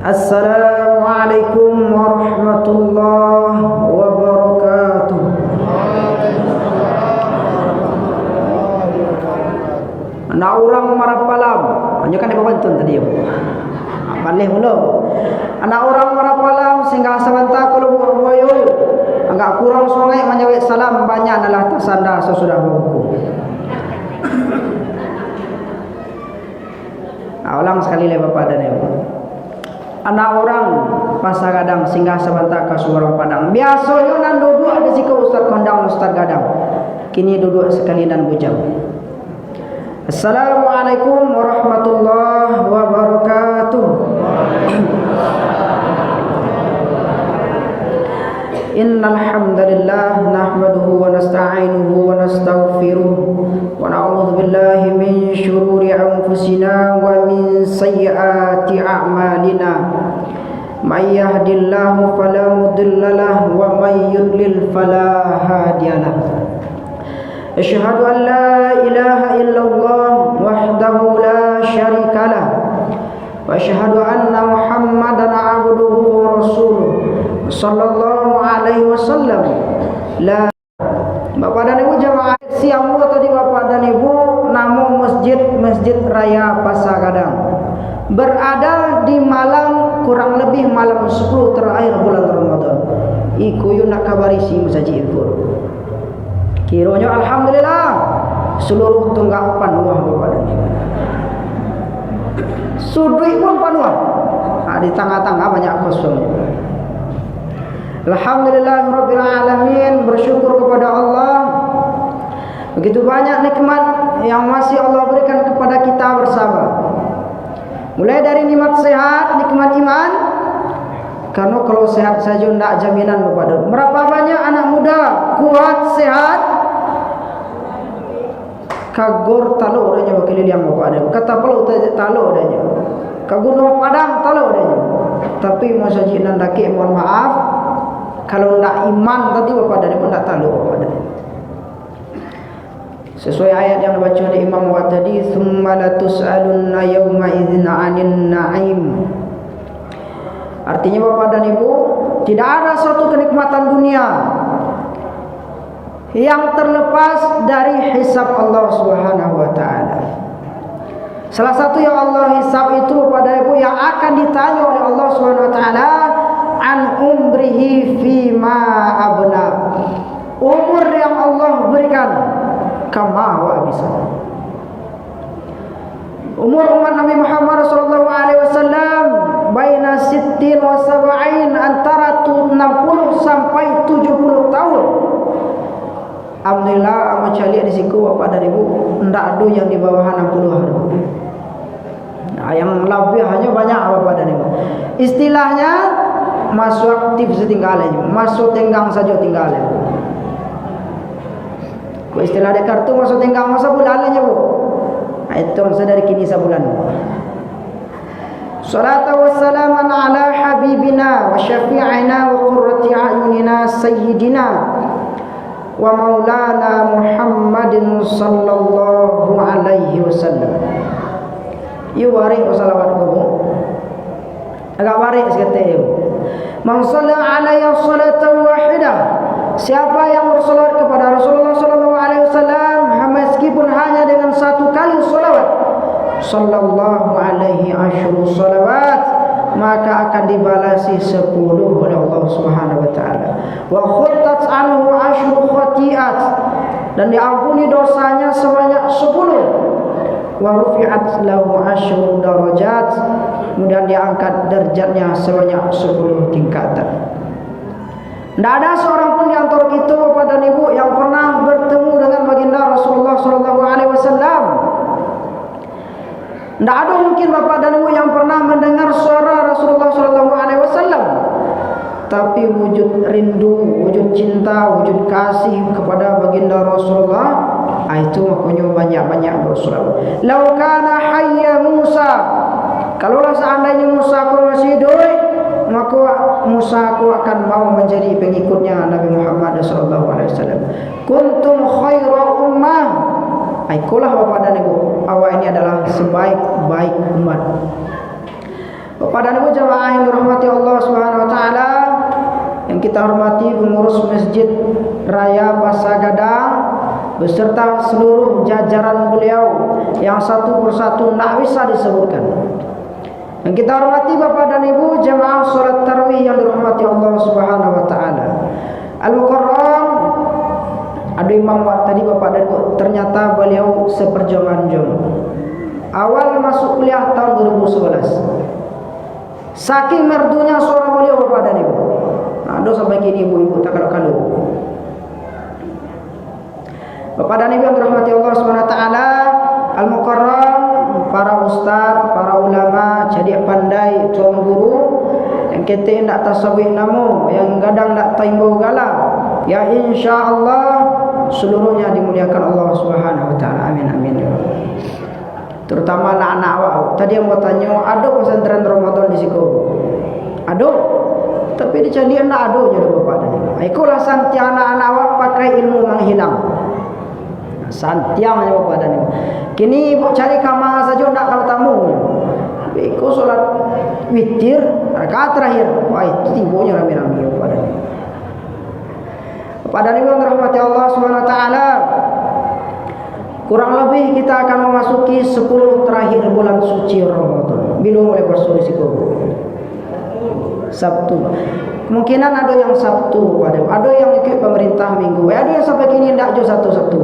Assalamualaikum warahmatullahi wabarakatuh. Anak orang marapalam, hanya kan dia pantun tadi ya. Balik mula. Anak orang marapalam sehingga sabanta kalau boyo agak kurang songai menjawab salam banyak adalah tasanda sesudah buku. Ulang sekali lagi Bapak dan Ibu. Anak orang pasar gadang singgah sebentar ke suara padang. Biasanya nan duduk ada jika Ustaz kondang Ustaz gadang. Kini duduk sekali dan bujang. Assalamualaikum warahmatullahi wabarakatuh. Innal hamdalillah nahmaduhu wa nasta'inuhu wa nastaghfiruh wa na'udzu billahi min shururi anfusina wa min sayyiati a'malina. May yahdihillahu fala mudilla lahu wa may yudlil fala hadiyalah. Asyhadu an la ilaha illallah wahdahu la syarika lah wa asyhadu anna Muhammadan 'abduhu wa rasuluh sallallahu alaihi wasallam. La Bapak dan Ibu jamaah siang tadi Bapak dan Ibu namo Masjid Raya Pasar Gadang berada di malam kurang lebih malam 10 terakhir bulan Ramadan. Iku yu nak kabari si musaji itu. Kiranya alhamdulillah seluruh tunggak panuah Bapak dan Ibu. Sudui pun panuah. Di tengah-tengah banyak kosong. Alhamdulillahirabbil alamin, bersyukur kepada Allah. Begitu banyak nikmat yang masih Allah berikan kepada kita bersama. Mulai dari nikmat sehat, nikmat iman. Karena kalau sehat saja tidak jaminan kepada. Berapa banyak anak muda kuat sehat kagor talo adanya wakil yang bapak. Kata kalau talo adanya. Kagunung padang talo adanya. Tapi masjid nan daki mohon maaf. Kalau tidak iman tadi bapak dari tidak tahu bapak dari. Sesuai ayat yang dibaca oleh Imam Wad tadi, "Tsumma latus'alunna yawma idzin 'anil na'im." Artinya bapak dan ibu, tidak ada suatu kenikmatan dunia yang terlepas dari hisab Allah Subhanahu wa taala. Salah satu yang Allah hisab itu bapak dan ibu yang akan ditanya oleh Allah Subhanahu wa taala an umrihi fima abna, umur yang Allah berikan kama wa abisa. Umur umat Nabi Muhammad sallallahu alaihi wasallam baina 60 wa 70, antara 60 sampai 70 tahun. Alhamdulillah macam lihat di siku Bapak dan Ibu ndak ada yang di bawah 60 hari. Nah, yang lebih hanya banyak Bapak dan Ibu. Istilahnya masuk aktif setinggalnya, masuk tenggang saja tinggalnya. Ko istilah de kartu masuk tenggang masa bulannya Bu. Itu masa dari kini sebulan. Salatu wassalaman ala habibina wa syafi'ina wa qurrati a'yunina sayyidina wa maulana Muhammadin sallallahu alaihi wasallam. Yu warik salawat ku. Agak warik sekete. Man shalla alaihi salatan wahidah, siapa yang bersolawat kepada Rasulullah sallallahu alaihi wasallam meskipun hanya dengan satu kali salawat, sallallahu alaihi asyru salawat, maka akan dibalasi 10 oleh Allah Subhanahu wa taala. Wa khuttat anhu asyru khati'at, dan diampuni dosanya sebanyak 10. Wa rufi'at lahu asyru darajat, kemudian diangkat derajatnya sebanyak 10 tingkatan. Tidak ada seorang pun di antara kita Bapak dan Ibu yang pernah bertemu dengan baginda Rasulullah sallallahu alaihi wasallam. Tidak ada mungkin Bapak dan Ibu yang pernah mendengar suara Rasulullah sallallahu alaihi wasallam. Tapi wujud rindu, wujud cinta, wujud kasih kepada baginda Rasulullah, itu makanya banyak-banyak bersolawat. Lau kana hayya Musa, kalaulah seandainya Musa masih hidup, maka Musa akan mau menjadi pengikutnya Nabi Muhammad SAW. Kuntum khaira ummah, ikulah Bapak dan Ibu, awak ini adalah sebaik-baik umat. Kepada ibu jamaah yang dirahmati Allah Subhanahu wa taala, yang kita hormati pengurus Masjid Raya Pasagadang beserta seluruh jajaran beliau yang satu persatu tak bisa disebutkan. Yang kita hormati Bapak dan Ibu jamaah salat tarawih yang dirahmati Allah Subhanahu wa taala. Al-Mukarram, ada imam tadi Bapak dan Ibu, ternyata beliau seperjuangan jom. Awal masuk kuliah tahun 2011. Saking merdunya suara beliau Bapak dan Ibu. Nah, sampai kini ibu-ibu tak kalau-kalau. Bapak dan Ibu yang dirahmati Allah Subhanahu wa taala, Al-Mukarram, para ustaz, para ulama, jadi pandai, tuan guru yang kita hendak tasawuf namu, yang kadang tak timbul gala, ya insyaallah seluruhnya dimuliakan Allah Subhanahu wa taala. Amin amin ya Allah. Terutama anak-anak awak. Tadi yang mau tanya, ada pesantren Ramadan di situ? Ada. Tapi dicari anak ada je Bapak dan Ibu. Ikulah santiang anak-anak awak pakai ilmu menghilang. Santiang je Bapak dan Ibu. Kini ibu cari kamar saja nak kalau tamu. Iku solat witir rakaat terakhir. Wah itu timbulnya rame-rame Bapak dan Ibu. Bapak dan Ibu yang dirahmati Allah Subhanahu wa taala, kurang lebih kita akan memasuki 10 terakhir bulan suci Ramadan. Bila mulai bersuci kubur? Sabtu. Kemungkinan ada yang Sabtu, ada yang ikut pemerintah minggu, ada yang sampai kini tidak jauh satu-satu.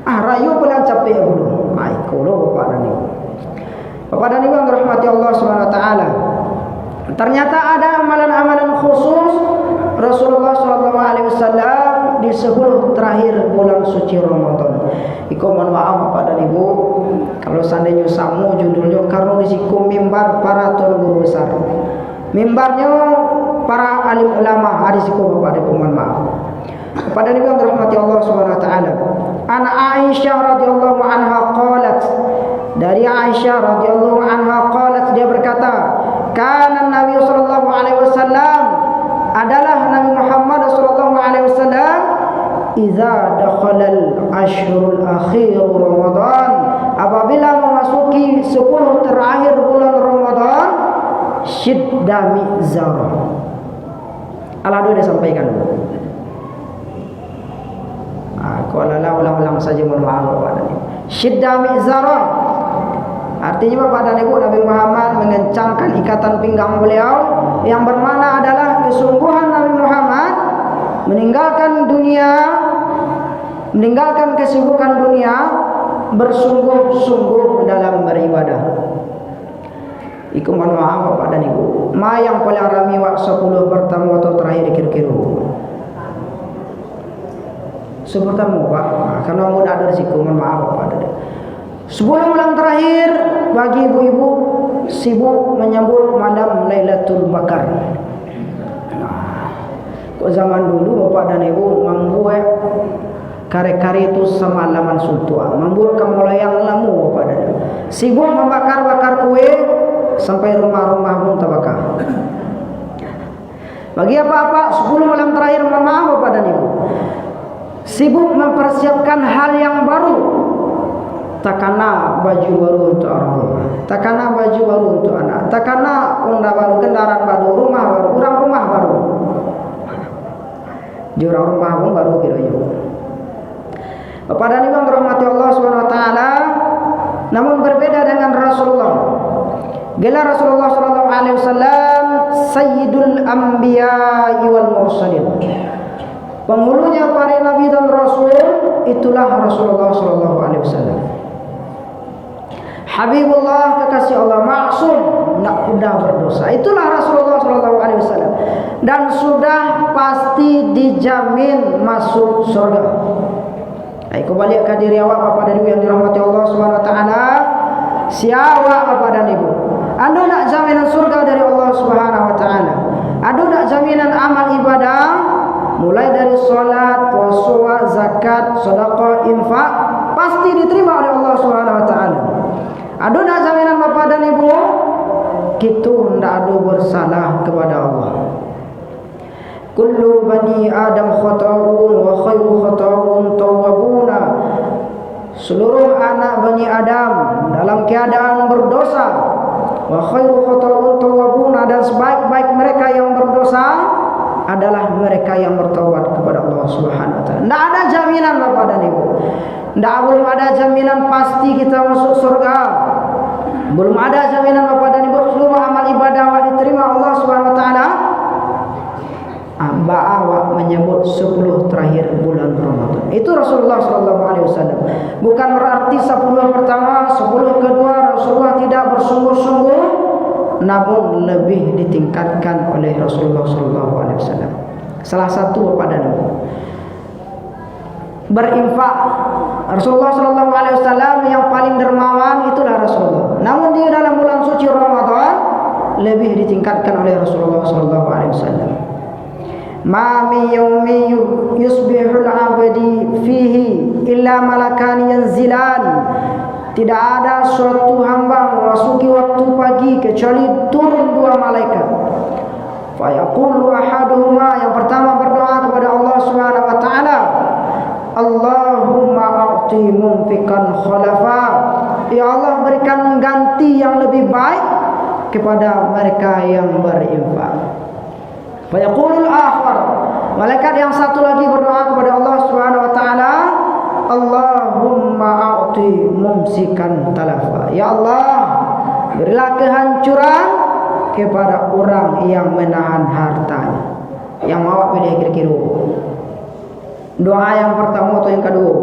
Rayu pulang capek dulu. Ikulah Bapak dan Ibu. Bapak dan Ibu yang dirahmati Allah Subhanahu wa taala. Ternyata ada amalan-amalan khusus Rasulullah SAW di 10 terakhir bulan suci Ramadan. Iku mohon maaf Bapak dan Ibu, kalau seandainya samu judulnya karena disiku mimbar para tuan guru besar. Mimbarnya para alim ulama, hadisiku Bapak dan Ibu, mohon maaf. Bapak dan Ibu yang dirahmati Allah Subhanahu wa taala. Ana Aisyah radhiyallahu anha qalat, dari Aisyah radhiyallahu anha qalat, dia berkata, kana Nabi sallallahu alaihi wasallam, adalah Nabi Muhammad sallallahu alaihi wasallam, idza dakhalal ashrul akhir Ramadan, apabila memasuki 10 terakhir bulan Ramadan, syidda mizar. Allah dia sampaikan. Kalau ulang-ulang saja mohon maaf Bapak dan Ibu. Syidda mizar. Artinya Bapak dan Ibu, Nabi Muhammad mengencangkan ikatan pinggang beliau, yang bermakna adalah kesungguhan Nabi Muhammad meninggalkan dunia, meninggalkan kesibukan dunia, bersungguh-sungguh dalam beribadah. Iku mohon maaf Bapak dan Ibu, ma yang paling rami wak 10 pertama atau terakhir kira-kira sepertamu Pak, karena mudah ada risiko, mohon maaf Bapak dan Ibu. 10 malam terakhir bagi ibu-ibu sibuk menyambut malam Lailatul Bakar. Kok zaman dulu Bapak dan Ibu membuat kare-kare itu sama laman sultua, membuat kemuliaan lamu Bapak dan Ibu. Sibuk membakar-bakar kue sampai rumah-rumah pun terbakar. Bagi apa-apa 10 malam terakhir, mohon maaf Bapak dan Ibu, sibuk mempersiapkan hal yang baru. Takana baju baru untuk orang tua, takana baju baru untuk anak, takana onda baru, kendaraan baru, rumah baru, rumah baru, jurang rumah pun baru kira-kira. Bapak dan Ibu yang dirahmati Allah Subhanahu wa taala, namun berbeda dengan Rasulullah. Gelar Rasulullah sallallahu alaihi wasallam Sayyidul Anbiya wal Mursalin. Penghulunya para nabi dan rasul, itulah Rasulullah sallallahu alaihi wasallam. Habibullah, kekasih Allah, maksum, tak mudah berdosa. Itulah Rasulullah sallallahu alaihi wasallam, dan sudah pasti dijamin masuk surga. Ayo balik ke diri awak Bapak dan Ibu yang dirahmati Allah Subhanahu wa taala. Siapa Bapak dan Ibu? Anda nak jaminan surga dari Allah Subhanahu wa taala? Ada nak jaminan amal ibadah mulai dari salat, puasa, zakat, sedekah, infak pasti diterima oleh Allah Subhanahu wa taala? Ada nak jaminan Bapak dan Ibu? Kita tidak ada bersalah kepada Allah. Kullu bani Adam khata'un wa khairu khata'un tawwabuna. Seluruh anak Bani Adam dalam keadaan berdosa, wa khairu khata'un tawwabun, dan sebaik-baik mereka yang berdosa adalah mereka yang bertaubat kepada Allah Subhanahu wa taala. Tidak ada jaminan Bapak dan Ibu. Belum ada jaminan pasti kita masuk surga. Belum ada jaminan Bapak dan Ibu seluruh amal ibadah diterima Allah Subhanahu wa taala. Awak menyebut 10 terakhir bulan Ramadan. Itu Rasulullah sallallahu alaihi wasallam. Bukan berarti 10 pertama, 10 kedua Rasulullah tidak bersungguh-sungguh, namun lebih ditingkatkan oleh Rasulullah sallallahu alaihi wasallam. Salah satu pada berinfak. Rasulullah sallallahu alaihi wasallam yang paling dermawan itulah Rasulullah. Namun di dalam bulan suci Ramadan lebih ditingkatkan oleh Rasulullah sallallahu alaihi wasallam. Ma min yawmin yusbihul abdi fihi illa malakan yanzilan. Tidak ada suatu hamba memasuki waktu pagi kecuali turun 2 malaikat. Fa yaqulu ahaduhuma, yang pertama berdoa kepada Allah Subhanahu wa taala, Allahumma a'ti mumfikan khalafa. Ya Allah, berikan ganti yang lebih baik kepada mereka yang berinfak. Fa yaqulul akhar, malaikat yang satu lagi berdoa kepada Allah Subhanahu wa taala, Allahumma a'ti mumsikan talafa. Ya Allah, berilah kehancuran kepada orang yang menahan hartanya. Yang awak pilih kira-kira doa yang pertama atau yang kedua?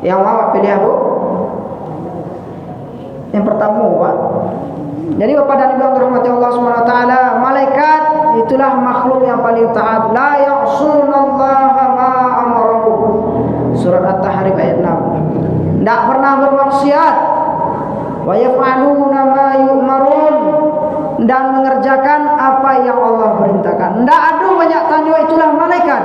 Yang awak pilih apa? Yang pertama, Pak. Jadi Bapak dan Ibu yang dirahmati Allah Subhanahu wa taala, malaikat itulah makhluk yang paling taat. La ya'sunallaha ma amarahu. Surat At-Tahrim ayat 6. Tidak pernah bermaksiat. Wa yaf'aluna ma yu'marun, dan mengerjakan apa yang Allah perintahkan. Tidak ada banyak tanya, itulah malaikat.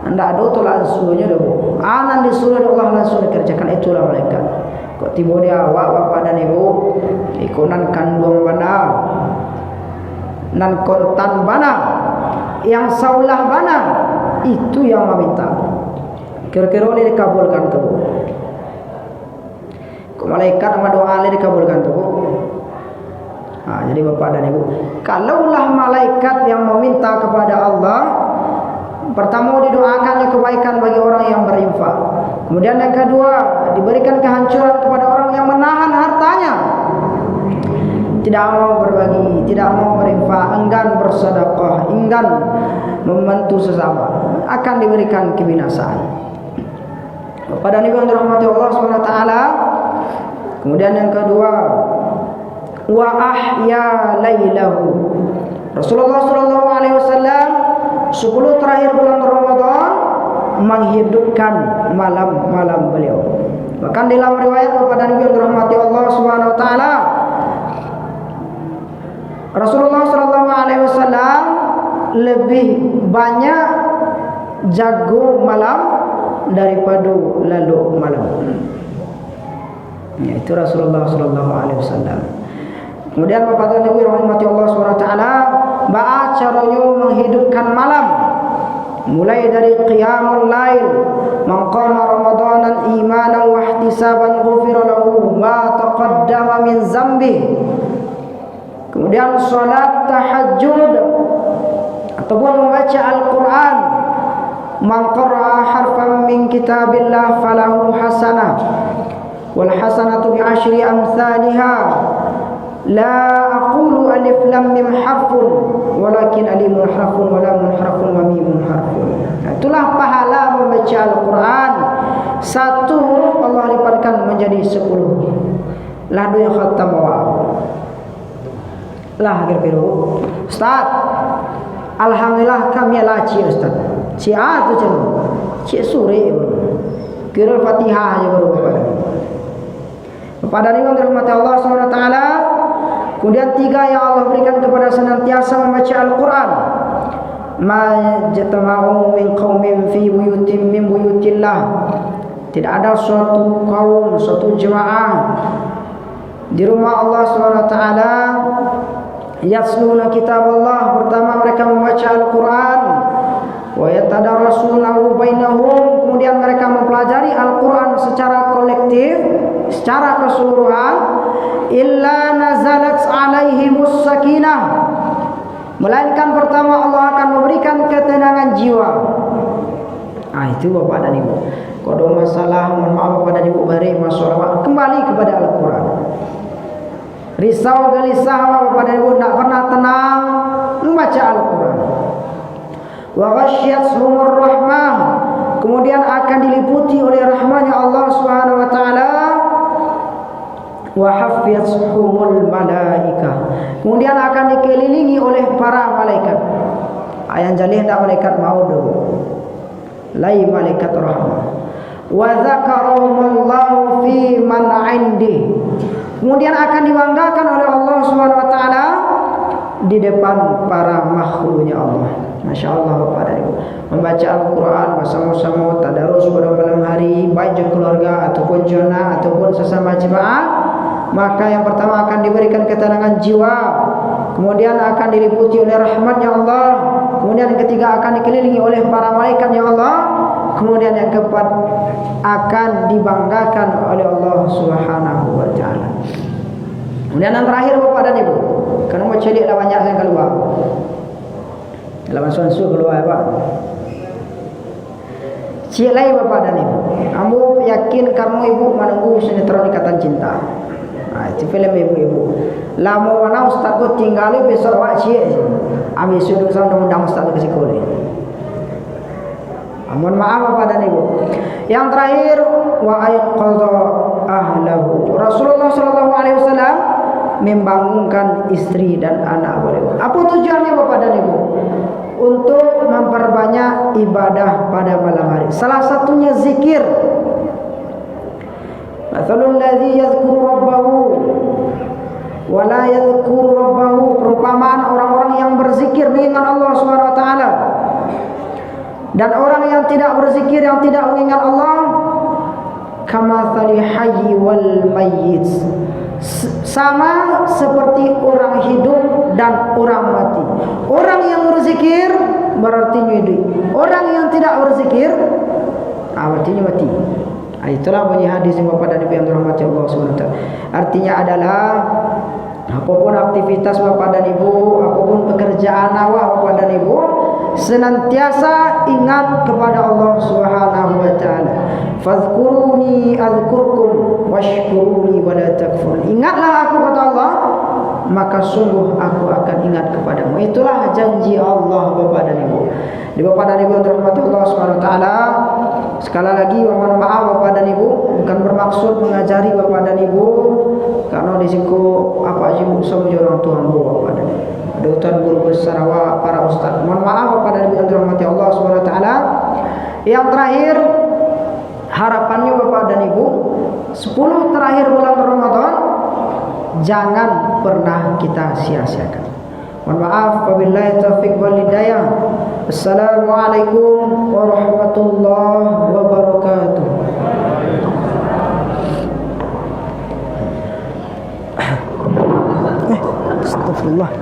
Tidak ada tu langsungnya dah. Anan disuruh Allah langsung dikerjakan, itulah malaikat. Kok tiba dia awak Bapak dan Ibu ikonan kandung bana, nan kontan bana, yang saulah bana, itu yang meminta. Kira-kira ini dikabulkan tu. Kok malaikat sama doa ini dikabulkan tu. Jadi Bapak dan Ibu, kalaulah malaikat yang meminta kepada Allah, pertama didoakannya kebaikan bagi orang yang berinfak. Kemudian yang kedua, diberikan kehancuran kepada orang yang menahan hartanya. Tidak mau berbagi, tidak mau berinfak, enggan bersedekah, enggan membantu sesama, akan diberikan kebinasaan. Bapak dan Ibu yang dirahmati Allah SWT. Kemudian yang kedua, wa ahya lailahu. Rasulullah SAW 10 terakhir bulan Ramadan menghidupkan malam-malam beliau. Bahkan dalam riwayat Bapak dan Ibu yang dirahmati Allah Subhanahu wa taala, Rasulullah SAW lebih banyak jago malam daripada lalu malam. Ya, itu Rasulullah SAW. Kemudian Bapak dan Ibu yang dirahmati Allah Subhanahu wa taala, ba'a caranya menghidupkan malam, mulai dari qiyamul lail. Man qama ramadanan imanan wa ihtisaban ghufira lahu ma taqaddama min dzambi. Kemudian salat tahajud ataupun membaca Al-Qur'an. Man qara'a harfan min kitabillah falahu hasanah wal hasanatu bi asyri amsalha. La aqulu alif lam mim harfun walakin alimun harfun wa lamun harfun wa mimun harfun. Itulah pahala membaca Al-Quran. 1 huruf Allah lipatkan menjadi 10. Lah do yang khatam wa. Lah kira-kira Ustaz, alhamdulillah kami laci Ustaz. Ci tu cuma. Ci sore kira Fatihah aja baru Bapak dan Ibu dirahmati Allah Subhanahu wa taala. Kemudian 3 yang Allah berikan kepada senantiasa membaca Al-Quran. Ma jatama'u min qaumin fi buyutin min buyutillah. Tidak ada suatu kaum, suatu jemaah di rumah Allah Subhanahu wa taala yasluna kitab Allah. Pertama mereka membaca Al-Quran, wa yatadarasunahu bainahum. kemudian mereka mempelajari Al-Quran secara kolektif, secara keseluruhan, illa nazalat alaihimus sakinah, melainkan pertama Allah akan memberikan ketenangan jiwa. Itu Bapak dan Ibu. Kalau ada masalah, mohon maaf Bapak dan Ibu, beri masalah, kembali kepada Al-Quran. Risau gelisah Bapak dan Ibu, tidak pernah tenang, membaca Al-Quran. Wa ghasyiyatuhumur rahmah, kemudian akan diliputi oleh rahmatnya Allah Subhanahu wa taala. Wa hafizathumul malaikah, kemudian akan dikelilingi oleh para malaikat. Ayat jalih tak malaikat maut dulu, lai malaikat rahmah. Wa dzakarahumullahu fi man 'indi, kemudian akan dibanggakan oleh Allah Subhanahu wa taala di depan para makhluknya Allah. Masya Allah Bapak dan Ibu, membaca Al-Quran bersama-sama tadarus pada malam hari, baik dengan keluarga ataupun jamaah ataupun sesama jemaah, maka yang pertama akan diberikan ketenangan jiwa, kemudian akan diliputi oleh rahmatnya Allah, kemudian yang ketiga akan dikelilingi oleh para malaikatnya Allah, kemudian yang keempat akan dibanggakan oleh Allah Subhanahu wa taala. Kemudian yang terakhir Bapak dan Ibu, karena mau celik dah banyak yang keluar. Lawan suan-suan keluar Pak. Cik lain Bapak dan Ibu, ambo yakin kamu Ibu menunggu sinetron Ikatan Cinta. Itu film ibu-ibu. Lama mana ustaz ku tinggal besok awak cik. Ambil sudut sama undang ustaz ke sekolah. Mohon maaf Bapak dan Ibu. Yang terakhir, wa ayqadha ahlahu. Rasulullah sallallahu alaihi wasallam membangunkan istri dan anak beliau. Apa tujuannya Bapak dan Ibu? Untuk memperbanyak ibadah pada malam hari. Salah satunya zikir. Mathalul ladzi yadhkuru rabbahu wa la yadhkuru rabbahu, perumpamaan orang-orang yang berzikir mengingat Allah Subhanahu wa taala dan orang yang tidak berzikir, yang tidak mengingat Allah, kamathali hayy wal mayyit, sama seperti orang hidup dan orang mati. Orang yang berzikir berarti hidup, orang yang tidak berzikir artinya mati. Itulah bunyi hadis yang Bapak dan Ibu yang dirahmati Allah SWT. Artinya adalah apapun aktivitas Bapak dan Ibu, apapun pekerjaan awak Bapak dan Ibu, senantiasa ingat kepada Allah Subhanahu wa taala. Fadhkuruni adzkurkum washkuruni wa la takfurun. Ingatlah aku kata Allah, maka sungguh aku akan ingat kepadamu. Itulah janji Allah Bapak dan Ibu. Di Bapak dan Ibu yang dirahmati Allah Subhanahu wa taala, sekali lagi mohon maaf Bapak dan Ibu, bukan bermaksud mengajari Bapak dan Ibu karena risiko apa aja sama orang tua Bapak dan Ibu. Ada tuan guru besar awak, para ustaz. Mohon maaf Bapak dan Ibu yang dirahmati Allah Subhanahu wa taala. Yang terakhir, harapannya Bapak dan Ibu, 10 terakhir bulan Ramadan jangan pernah kita sia-siakan. Mohon maaf, wabillahi taufiq wal hidayah. Assalamualaikum warahmatullahi wabarakatuh. Astagfirullah.